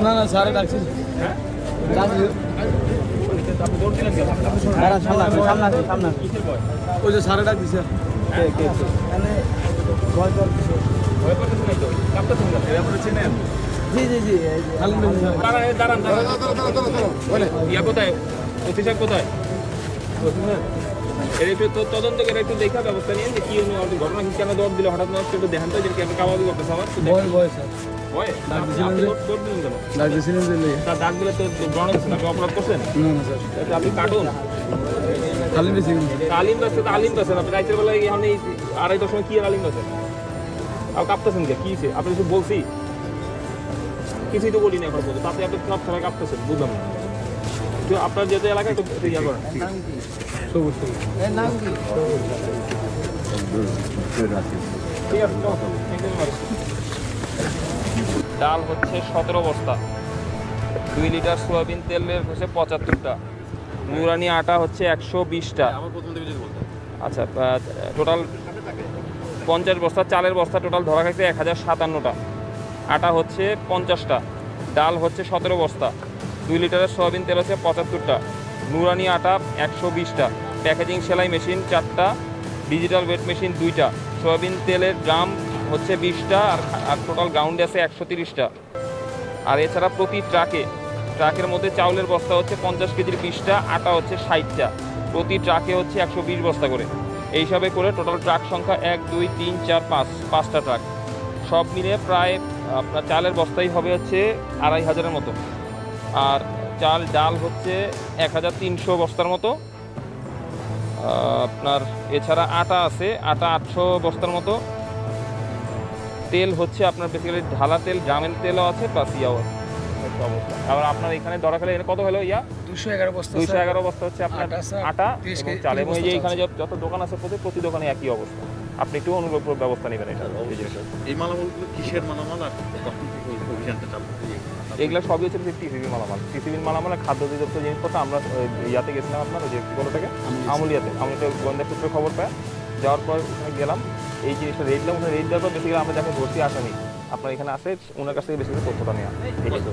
না না স্যারে ডাকছি ওই যে সাড়ে ডাক দিছে জি জি জি দাঁড়ান কোথায় অফিসার কোথায় এর একটু তদন্ত করে একটু দেখা ব্যবস্থা নিয়ে যে কি ঘটনা কি কেন দৌড় দিল হঠাৎ নষ্ট একটু দেখান তো যে কেন কাবাবি করতেছে আমার ভয় স্যার ডাক দিলে তো গ্রহণ করছেন আপনি অপরাধ করছেন না আপনি কাটুন আলিম রাস্তা তো আলিম রাস্তা আপনি রাইতের বেলায় এখন এই 2:30টার সময় কি আর আলিম রাস্তা আর কাঁপতেছেন কে কি আপনি কিছু বলছি কিছুই তো বলি না এখন পর্যন্ত আপনি সব সময় কাঁপতেছেন বুঝলাম না আপনার যে এলাকায় একটু ইয়া করেন ঠিক আছে ডাল হচ্ছে 17 বস্তা 2 লিটার সোয়াবিন তেলের হচ্ছে 75টা নুরানি আটা হচ্ছে 120টা আচ্ছা টোটাল 50 বস্তা চালের বস্তা টোটাল ধরা খাইছে 1057টা আটা হচ্ছে 50টা ডাল হচ্ছে 17 বস্তা 2 লিটারের সোয়াবিন তেল হচ্ছে 75টা নুরানি আটা 120টা প্যাকেজিং সেলাই মেশিন 4টা ডিজিটাল ওয়েট মেশিন 2টা সোয়াবিন তেলের ড্রাম হচ্ছে 20টা আর টোটাল গ্রাউন্ডে আছে 130টা আর এছাড়া প্রতি ট্রাকের মধ্যে চাউলের বস্তা হচ্ছে 50 কেজির 20টা আটা হচ্ছে 60টা প্রতি ট্রাকে হচ্ছে 120 বস্তা করে এই হিসাবে করে টোটাল ট্রাক সংখ্যা 1 2 3 4 5টা ট্রাক সব মিলে প্রায় আপনার চালের বস্তাই হবে হচ্ছে 2500-এর মতো আর ডাল হচ্ছে 1300 বস্তার মতো আপনার এছাড়া আটা আছে আটা 800 বস্তার মতো তেল হচ্ছে আপনার বেসিক্যালি ঢালা তেল ড্রামের তেলও আছে প্লাস ইয়াও আছে অবস্থা আবার আপনার এখানে ধরা খেলে কত হলো ইয়া 211 বস্তা হচ্ছে আপনার আটা চাল এবং এই যে এখানে যত দোকান আছে প্রতি দোকানে একই অবস্থা আপনি একটু অনুগ্রহ ব্যবস্থা নেবেন এটা এই মালামালগুলো কিসের মালামাল আর কখন থেকে অভিযানটা চালু এগুলো সবই হচ্ছে টিসিবির মালামাল টিসিবির মালামাল খাদ্য অধিদপ্তর জিনিসপত্র আমরা ইয়াতে গেছিলাম আপনার ওই যে কোনোটাকে আমুলিয়াতে আমুলিয়াতে গোয়েন্দা সূত্রে খবর পাই যাওয়ার পর ওখানে গেলাম এই জিনিসটা রেট দিলাম ওখানে রেট দেওয়ার পর বেশি আমরা যাকে ধরছি আসামি আপনার এখানে আসে ওনার কাছ থেকে বেশি করে তথ্যটা নেওয়া ঠিক আছে